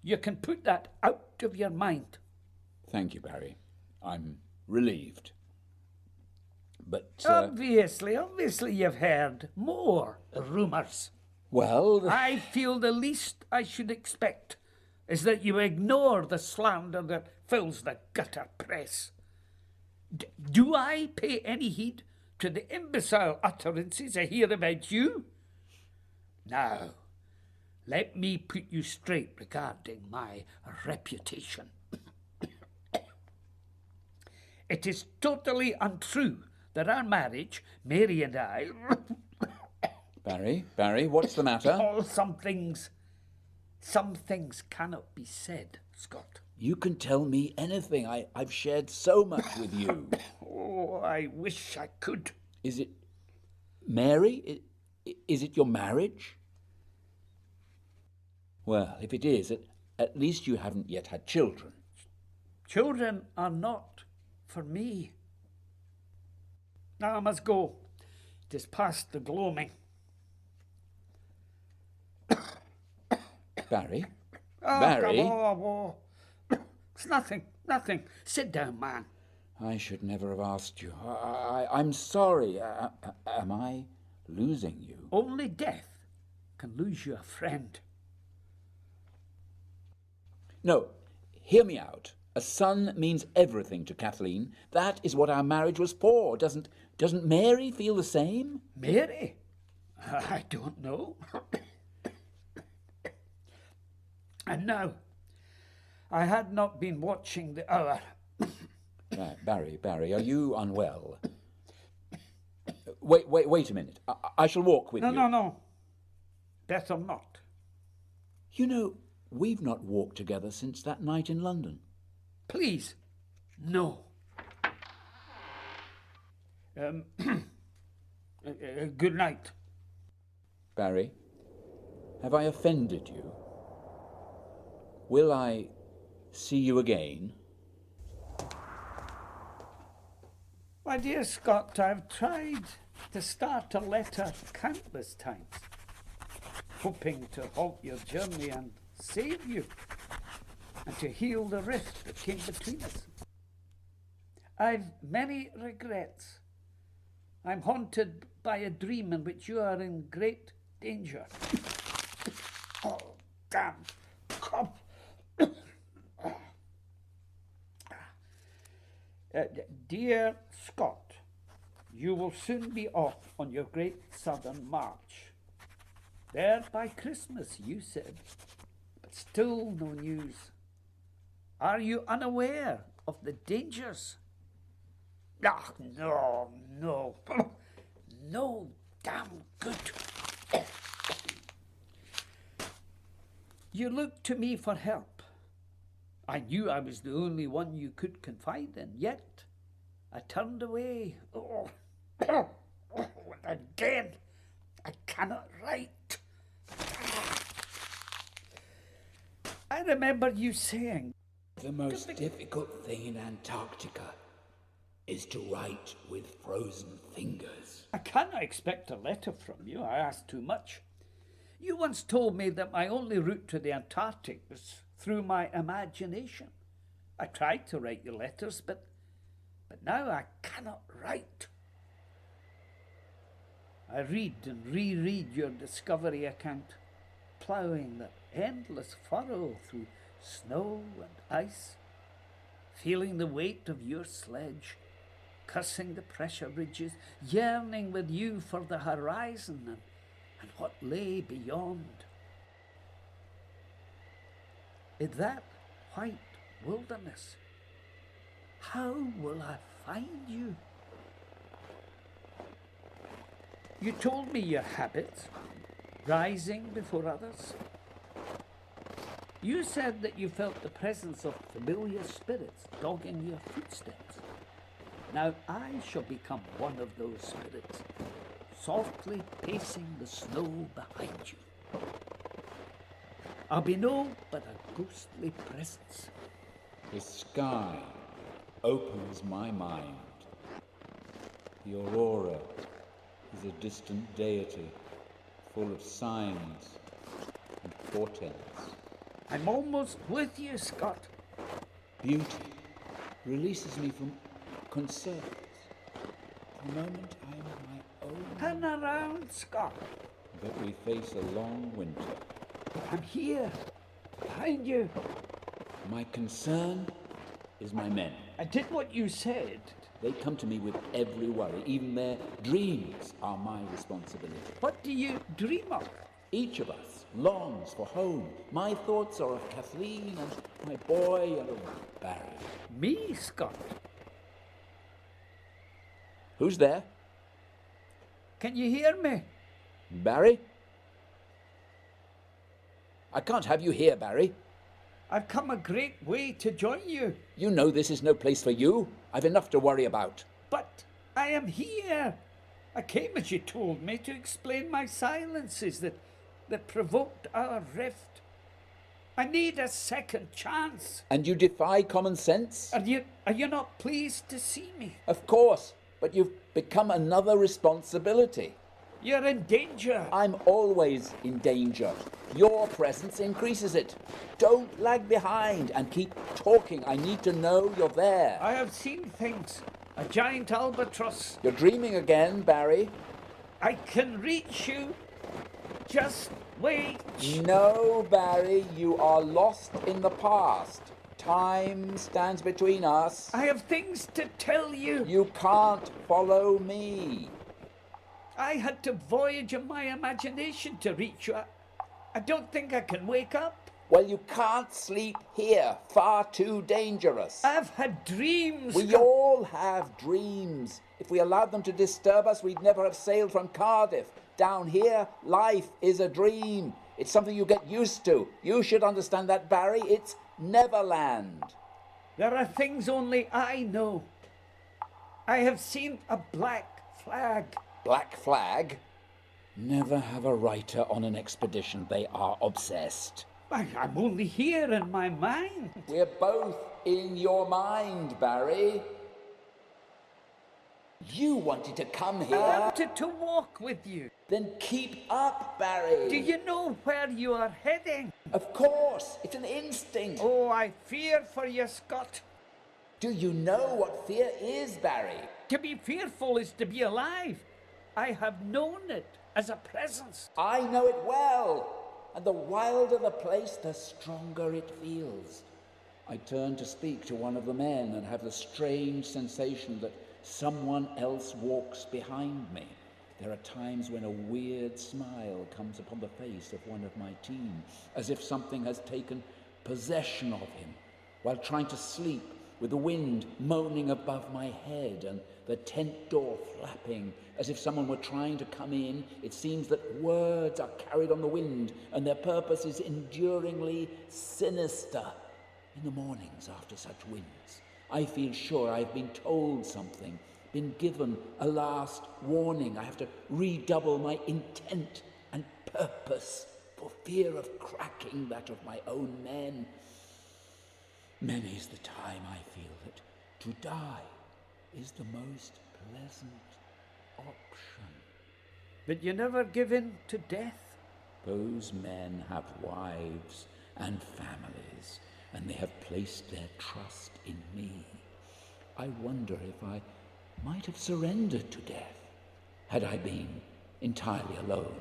Speaker 2: You can put that out of your mind.
Speaker 3: Thank you, Barrie. I'm relieved. But,
Speaker 2: Obviously you've heard more rumours.
Speaker 3: well...
Speaker 2: I feel the least I should expect is that you ignore the slander that fills the gutter press. Do I pay any heed to the imbecile utterances I hear about you? Now, let me put you straight regarding my reputation. It is totally untrue that our marriage, Mary and I...
Speaker 3: Barrie, what's the matter?
Speaker 2: Oh, some things cannot be said, Scott.
Speaker 3: You can tell me anything. I've shared so much with you.
Speaker 2: Oh, I wish I could.
Speaker 3: Is it Mary? Is it your marriage? Well, if it is, at least you haven't yet had children.
Speaker 2: Children are not for me. Now I must go. It is past the gloaming.
Speaker 3: Barrie?
Speaker 2: Oh,
Speaker 3: Barrie?
Speaker 2: come on. It's nothing. Sit down, man.
Speaker 3: I should never have asked you. I'm sorry. Am I losing you?
Speaker 2: Only death can lose you a friend.
Speaker 3: No, hear me out. A son means everything to Kathleen. That is what our marriage was for. Doesn't Mary feel the same?
Speaker 2: Mary? I don't know. And now, I had not been watching the hour.
Speaker 3: Barrie, are you unwell? Wait a minute. I shall walk with you.
Speaker 2: No. Better not.
Speaker 3: You know, we've not walked together since that night in London.
Speaker 2: Please, no. Good night.
Speaker 3: Barrie, have I offended you? Will I see you again?
Speaker 2: My dear Scott, I've tried to start a letter countless times, hoping to halt your journey and save you, and to heal the rift that came between us. I've many regrets. I'm haunted by a dream in which you are in great danger. Oh, damn. Come. Dear Scott, you will soon be off on your great southern march. There by Christmas, you said, but still no news. Are you unaware of the dangers? Ah, no. No damn good. You looked to me for help. I knew I was the only one you could confide in, yet I turned away. And again, I cannot write. I remember you saying,
Speaker 3: the most difficult thing in Antarctica is to write with frozen fingers.
Speaker 2: I cannot expect a letter from you. I asked too much. You once told me that my only route to the Antarctic was through my imagination. I tried to write your letters, but now I cannot write. I read and reread your discovery account, ploughing that endless furrow through snow and ice, feeling the weight of your sledge, cursing the pressure ridges, yearning with you for the horizon and what lay beyond. In that white wilderness, how will I find you? You told me your habits, rising before others. You said that you felt the presence of familiar spirits dogging your footsteps. Now I shall become one of those spirits, softly pacing the snow behind you. I'll be no but a ghostly presence.
Speaker 3: The sky opens my mind. The aurora is a distant deity, full of signs and portents.
Speaker 2: I'm almost with you, Scott.
Speaker 3: Beauty releases me from concerns. For a moment, I am my own.
Speaker 2: Turn around, Scott.
Speaker 3: But we face a long winter.
Speaker 2: I'm here, behind you.
Speaker 3: My concern is my men.
Speaker 2: I did what you said.
Speaker 3: They come to me with every worry. Even their dreams are my responsibility.
Speaker 2: What do you dream of?
Speaker 3: Each of us longs for home. My thoughts are of Kathleen and my boy and of Barrie.
Speaker 2: Me, Scott.
Speaker 3: Who's there?
Speaker 2: Can you hear me?
Speaker 3: Barrie? I can't have you here, Barrie.
Speaker 2: I've come a great way to join you.
Speaker 3: You know this is no place for you. I've enough to worry about.
Speaker 2: But I am here. I came, as you told me, to explain my silences that provoked our rift. I need a second chance.
Speaker 3: And you defy common sense?
Speaker 2: Are you not pleased to see me?
Speaker 3: Of course, but you've become another responsibility.
Speaker 2: You're in danger.
Speaker 3: I'm always in danger. Your presence increases it. Don't lag behind and keep talking. I need to know you're there.
Speaker 2: I have seen things. A giant albatross.
Speaker 3: You're dreaming again, Barrie.
Speaker 2: I can reach you. Just wait.
Speaker 3: No, Barrie, you are lost in the past. Time stands between us.
Speaker 2: I have things to tell you.
Speaker 3: You can't follow me.
Speaker 2: I had to voyage in my imagination to reach you. I don't think I can wake up.
Speaker 3: Well, you can't sleep here. Far too dangerous.
Speaker 2: I've had dreams.
Speaker 3: We all have dreams. If we allowed them to disturb us, we'd never have sailed from Cardiff. Down here, life is a dream. It's something you get used to. You should understand that, Barrie. It's Neverland.
Speaker 2: There are things only I know. I have seen a black flag.
Speaker 3: Black flag? Never have a writer on an expedition. They are obsessed.
Speaker 2: I'm only here in my mind.
Speaker 3: We're both in your mind, Barrie. You wanted to come here.
Speaker 2: I wanted to walk with you.
Speaker 3: Then keep up, Barrie.
Speaker 2: Do you know where you are heading?
Speaker 3: Of course. It's an instinct.
Speaker 2: Oh, I fear for you, Scott.
Speaker 3: Do you know what fear is, Barrie?
Speaker 2: To be fearful is to be alive. I have known it as a presence.
Speaker 3: I know it well. And the wilder the place, the stronger it feels. I turn to speak to one of the men and have the strange sensation that someone else walks behind me. There are times when a weird smile comes upon the face of one of my team, as if something has taken possession of him, while trying to sleep with the wind moaning above my head and the tent door flapping, as if someone were trying to come in. It seems that words are carried on the wind, and their purpose is enduringly sinister. In the mornings after such winds, I feel sure I've been told something, been given a last warning. I have to redouble my intent and purpose for fear of cracking that of my own men. Many's the time I feel that to die is the most pleasant option.
Speaker 2: But you never give in to death.
Speaker 3: Those men have wives and families, and they have placed their trust in me. I wonder if I might have surrendered to death had I been entirely alone.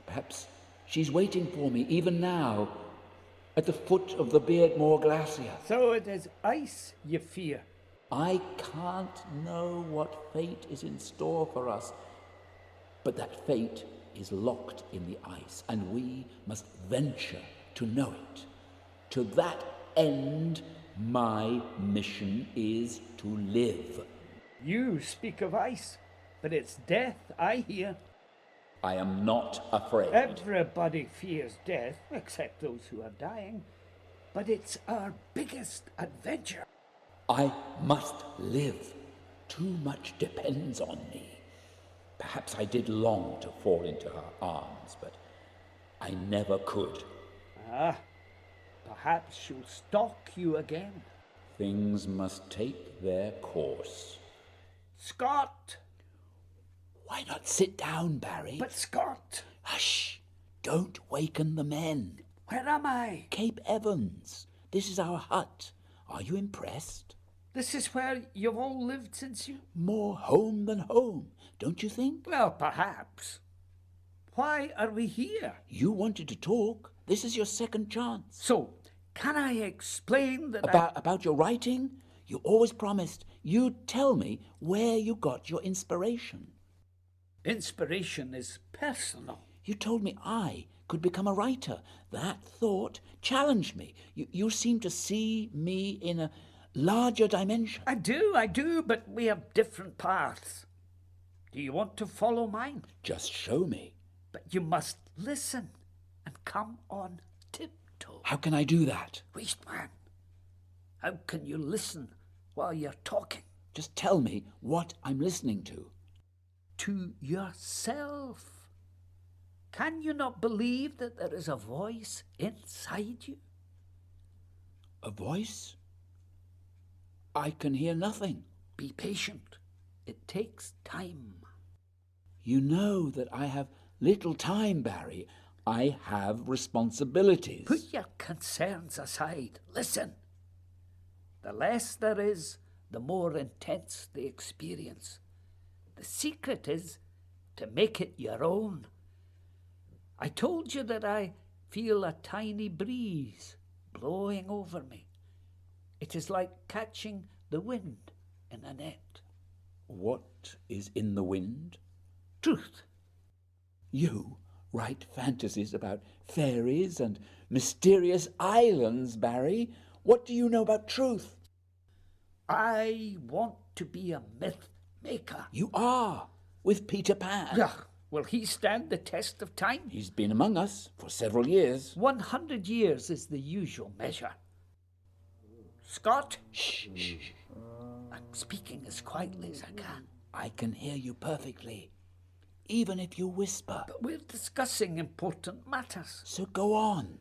Speaker 3: Perhaps she's waiting for me even now at the foot of the Beardmore Glacier.
Speaker 2: So it is ice you fear.
Speaker 3: I can't know what fate is in store for us, but that fate is locked in the ice, and we must venture to know it. To that end, my mission is to live.
Speaker 2: You speak of ice, but it's death I hear.
Speaker 3: I am not afraid.
Speaker 2: Everybody fears death, except those who are dying. But it's our biggest adventure.
Speaker 3: I must live. Too much depends on me. Perhaps I did long to fall into her arms, but I never could.
Speaker 2: Perhaps she'll stalk you again.
Speaker 3: Things must take their course.
Speaker 2: Scott!
Speaker 3: Why not sit down, Barrie?
Speaker 2: But Scott!
Speaker 3: Hush! Don't waken the men.
Speaker 2: Where am I?
Speaker 3: Cape Evans. This is our hut. Are you impressed?
Speaker 2: This is where you've all lived since you...
Speaker 3: More home than home, don't you think?
Speaker 2: Well, perhaps. Why are we here?
Speaker 3: You wanted to talk. This is your second chance.
Speaker 2: So, can I explain that
Speaker 3: About your writing? You always promised you'd tell me where you got your inspiration.
Speaker 2: Inspiration is personal.
Speaker 3: You told me I could become a writer. That thought challenged me. You seem to see me in a larger dimension.
Speaker 2: I do, but we have different paths. Do you want to follow mine?
Speaker 3: Just show me.
Speaker 2: But you must listen and come on tiptoe.
Speaker 3: How can I do that?
Speaker 2: Waste man, how can you listen while you're talking?
Speaker 3: Just tell me what I'm listening to.
Speaker 2: To yourself. Can you not believe that there is a voice inside you?
Speaker 3: A voice? I can hear nothing.
Speaker 2: Be patient. It takes time.
Speaker 3: You know that I have little time, Barrie. I have responsibilities.
Speaker 2: Put your concerns aside. Listen. The less there is, the more intense the experience. The secret is to make it your own. I told you that I feel a tiny breeze blowing over me. It is like catching the wind in a net.
Speaker 3: What is in the wind?
Speaker 2: Truth.
Speaker 3: You write fantasies about fairies and mysterious islands, Barrie. What do you know about truth?
Speaker 2: I want to be a myth maker.
Speaker 3: You are, with Peter Pan.
Speaker 2: Yeah. Will he stand the test of time?
Speaker 3: He's been among us for several years.
Speaker 2: 100 years is the usual measure. Scott?
Speaker 3: Shh, shh.
Speaker 2: I'm speaking as quietly as I can.
Speaker 3: I can hear you perfectly, even if you whisper.
Speaker 2: But we're discussing important matters.
Speaker 3: So go on.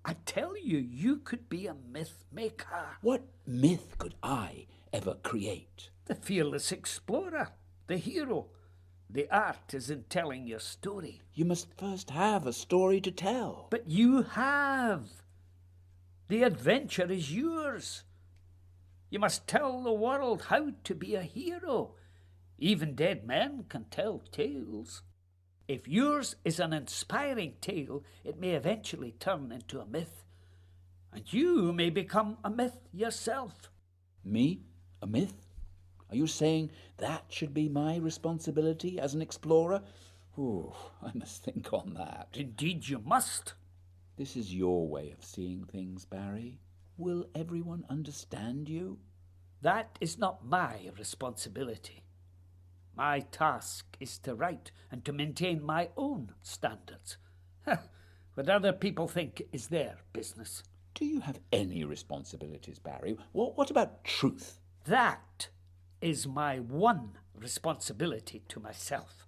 Speaker 2: I tell you, you could be a myth maker.
Speaker 3: What myth could I ever create?
Speaker 2: The fearless explorer, the hero. The art is in telling your story.
Speaker 3: You must first have a story to tell.
Speaker 2: But you have. The adventure is yours. You must tell the world how to be a hero. Even dead men can tell tales. If yours is an inspiring tale, it may eventually turn into a myth. And you may become a myth yourself.
Speaker 3: Me? A myth? Are you saying that should be my responsibility as an explorer? Ooh, I must think on that.
Speaker 2: Indeed you must.
Speaker 3: This is your way of seeing things, Barrie. Will everyone understand you?
Speaker 2: That is not my responsibility. My task is to write and to maintain my own standards. What other people think is their business.
Speaker 3: Do you have any responsibilities, Barrie? What about truth?
Speaker 2: That is my one responsibility to myself.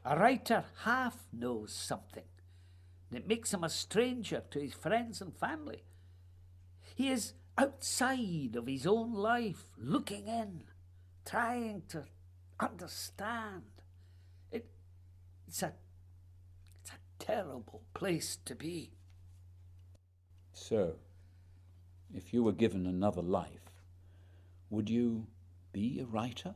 Speaker 2: A writer half knows something. It makes him a stranger to his friends and family. He is outside of his own life, looking in, trying to understand. It's a terrible place to be.
Speaker 3: So, if you were given another life, would you be a writer?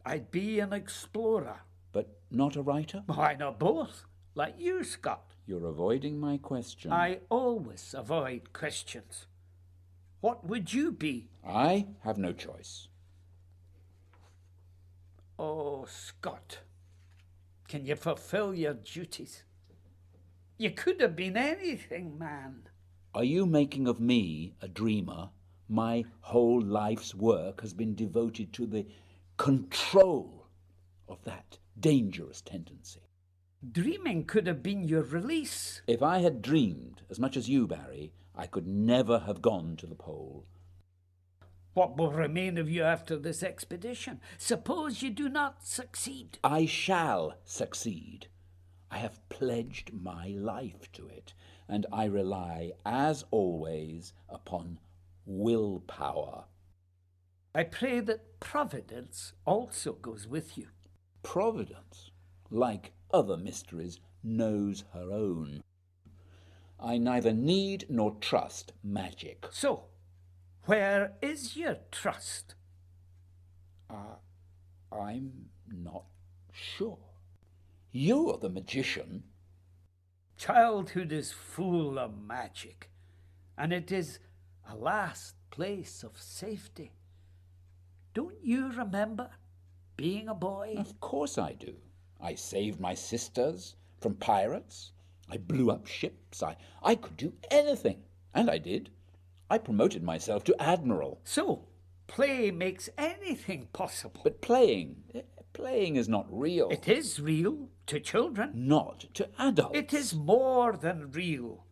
Speaker 2: I'd be an explorer.
Speaker 3: But not a writer?
Speaker 2: Why not both? Like you, Scott.
Speaker 3: You're avoiding my question.
Speaker 2: I always avoid questions. What would you be?
Speaker 3: I have no choice.
Speaker 2: Oh, Scott, can you fulfill your duties? You could have been anything, man.
Speaker 3: Are you making of me a dreamer? My whole life's work has been devoted to the control of that dangerous tendency.
Speaker 2: Dreaming could have been your release.
Speaker 3: If I had dreamed as much as you, Barrie, I could never have gone to the pole.
Speaker 2: What will remain of you after this expedition? Suppose you do not succeed.
Speaker 3: I shall succeed. I have pledged my life to it, and I rely, as always, upon willpower.
Speaker 2: I pray that Providence also goes with you.
Speaker 3: Providence, like other mysteries, knows her own. I neither need nor trust magic.
Speaker 2: So, where is your trust?
Speaker 3: I'm not sure. You're the magician.
Speaker 2: Childhood is full of magic, and it is a last place of safety. Don't you remember being a boy?
Speaker 3: Of course I do. I saved my sisters from pirates. I blew up ships. I could do anything. And I did. I promoted myself to admiral.
Speaker 2: So, play makes anything possible.
Speaker 3: But playing is not real.
Speaker 2: It is real to children.
Speaker 3: Not to adults.
Speaker 2: It is more than real.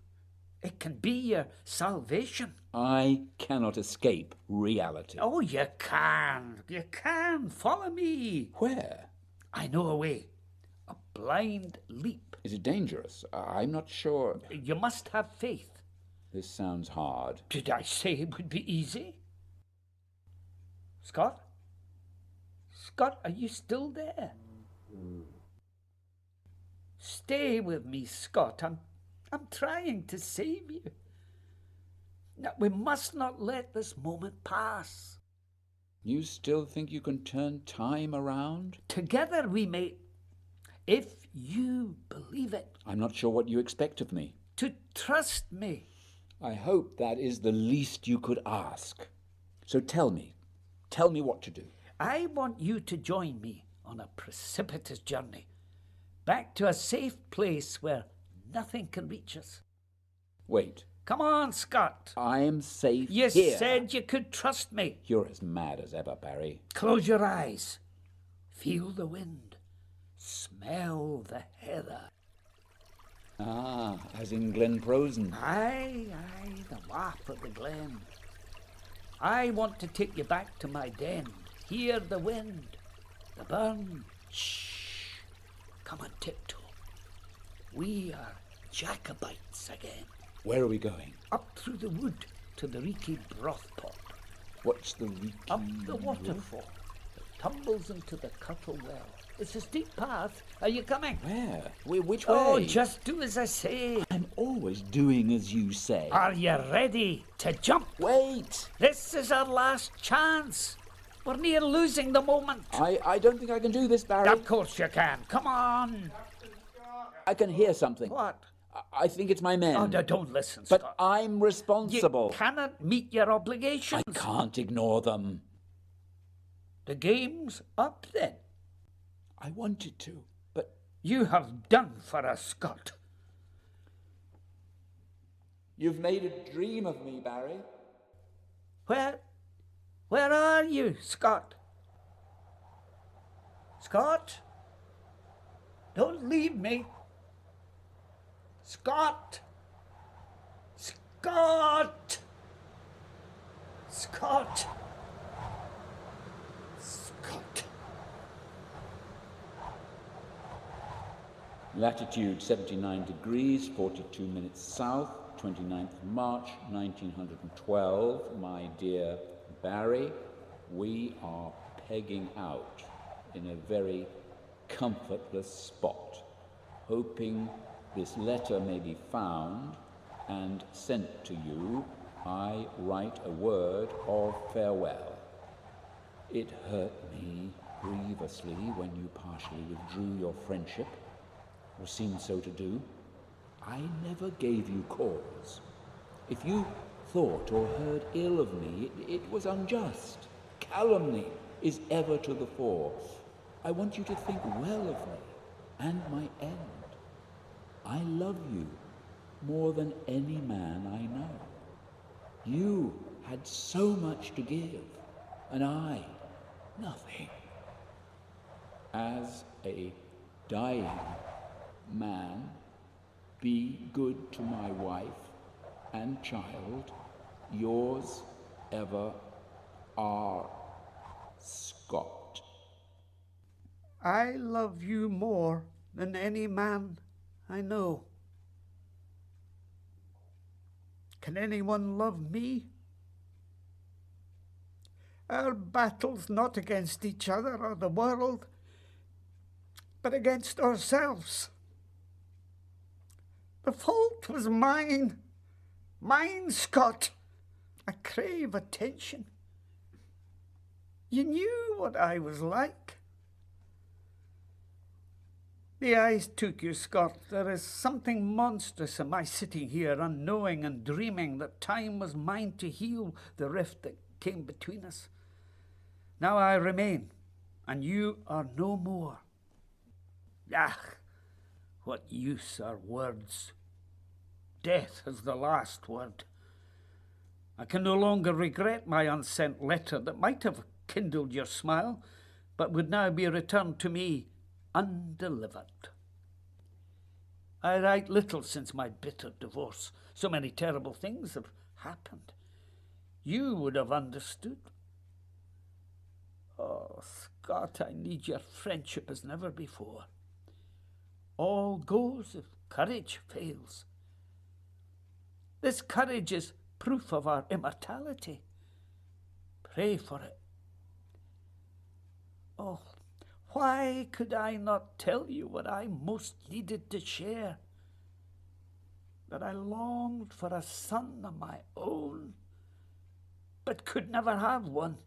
Speaker 2: It can be your salvation.
Speaker 3: I cannot escape reality.
Speaker 2: Oh, you can. You can. Follow me.
Speaker 3: Where?
Speaker 2: I know a way. A blind leap.
Speaker 3: Is it dangerous? I'm not sure.
Speaker 2: You must have faith.
Speaker 3: This sounds hard.
Speaker 2: Did I say it would be easy? Scott? Scott, are you still there? Stay with me, Scott. I'm trying to save you. Now, we must not let this moment pass.
Speaker 3: You still think you can turn time around?
Speaker 2: Together we may, if you believe it.
Speaker 3: I'm not sure what you expect of me.
Speaker 2: To trust me.
Speaker 3: I hope that is the least you could ask. So tell me what to do.
Speaker 2: I want you to join me on a precipitous journey, back to a safe place where nothing can reach us.
Speaker 3: Wait.
Speaker 2: Come on, Scott.
Speaker 3: I'm safe
Speaker 2: You
Speaker 3: here.
Speaker 2: said you could trust me.
Speaker 3: You're as mad as ever, Barrie.
Speaker 2: Close your eyes. Feel the wind. Smell the heather.
Speaker 3: Ah, as in Glenprosen.
Speaker 2: Aye, the wap of the glen. I want to take you back to my den. Hear the wind, the burn. Shh. Come on tiptoe. We are Jacobites again.
Speaker 3: Where are we going?
Speaker 2: Up through the wood to the reeky broth pot.
Speaker 3: What's the reeky?
Speaker 2: Up the waterfall that tumbles into the Cuttle Well. It's a steep path. Are you coming?
Speaker 3: Where? Which way?
Speaker 2: Oh, just do as I say.
Speaker 3: I'm always doing as you say.
Speaker 2: Are you ready to jump?
Speaker 3: Wait!
Speaker 2: This is our last chance. We're near losing the moment.
Speaker 3: I don't think I can do this, Barrie.
Speaker 2: Of course you can. Come on.
Speaker 3: I can hear something.
Speaker 2: What?
Speaker 3: I think it's my men.
Speaker 2: Oh, no, don't listen,
Speaker 3: But
Speaker 2: Scott.
Speaker 3: I'm responsible.
Speaker 2: You cannot meet your obligations.
Speaker 3: I can't ignore them.
Speaker 2: The game's up then.
Speaker 3: I wanted to, but
Speaker 2: You have done for us, Scott.
Speaker 3: you've made a dream of me, Barrie.
Speaker 2: Where are you, Scott? Scott? Don't leave me. Scott! Scott! Scott! Scott!
Speaker 3: Latitude 79 degrees, 42 minutes south, 29th March 1912. My dear Barrie, we are pegging out in a very comfortless spot, hoping this letter may be found and sent to you. I write a word of farewell. It hurt me grievously when you partially withdrew your friendship, or seemed so to do. I never gave you cause. If you thought or heard ill of me, it was unjust. Calumny is ever to the fore. I want you to think well of me and my end. I love you more than any man I know. You had so much to give, and I, nothing. As a dying man, be good to my wife and child. Yours ever, R. Scott.
Speaker 2: I love you more than any man I know. Can anyone love me? Our battle's not against each other or the world, but against ourselves. The fault was mine. Mine, Scott. I crave attention. You knew what I was like. The eyes took you, Scott. There is something monstrous in my sitting here, unknowing and dreaming that time was mine to heal the rift that came between us. Now I remain, and you are no more. Ah, what use are words? Death is the last word. I can no longer regret my unsent letter that might have kindled your smile, but would now be returned to me undelivered. I write little since my bitter divorce. So many terrible things have happened. You would have understood. Oh, Scott, I need your friendship as never before. All goes if courage fails. This courage is proof of our immortality. Pray for it. Oh, why could I not tell you what I most needed to share? That I longed for a son of my own, but could never have one.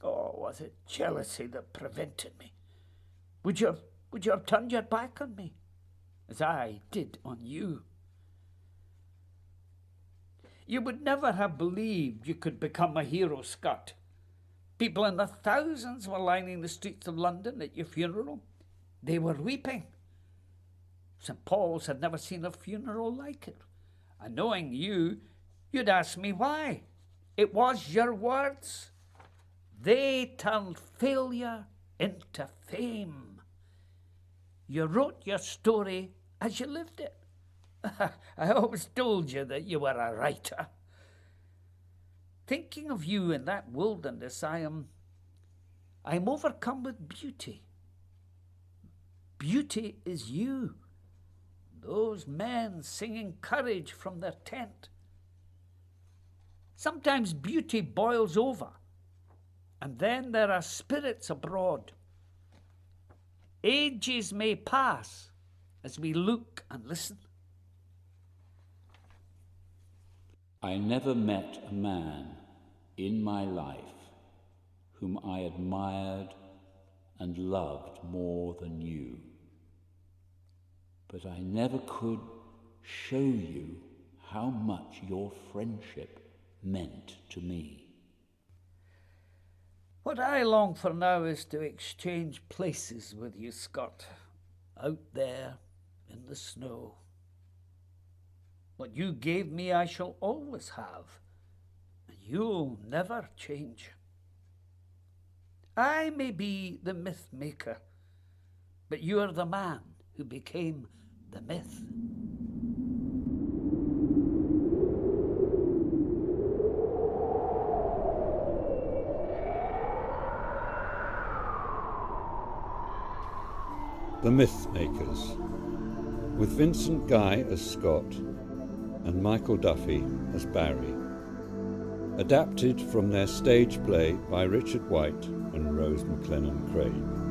Speaker 2: Oh, was it jealousy that prevented me? Would you have turned your back on me, as I did on you? You would never have believed you could become a hero, Scott. People in the thousands were lining the streets of London at your funeral. They were weeping. St. Paul's had never seen a funeral like it. And knowing you, you'd ask me why. It was your words. They turned failure into fame. You wrote your story as you lived it. I always told you that you were a writer. Thinking of you in that wilderness, I am overcome with beauty. Beauty is you. Those men singing courage from their tent. Sometimes beauty boils over, and then there are spirits abroad. Ages may pass as we look and listen.
Speaker 3: I never met a man in my life whom I admired and loved more than you. But I never could show you how much your friendship meant to me.
Speaker 2: What I long for now is to exchange places with you, Scott, out there in the snow. What you gave me I shall always have, and you'll never change. I may be the myth maker, but you are the man who became the myth.
Speaker 1: The Mythmakers, with Vincent Guy as Scott and Michael Duffy as Barrie. Adapted from their stage play by Richard White and Rose McLennan Crane.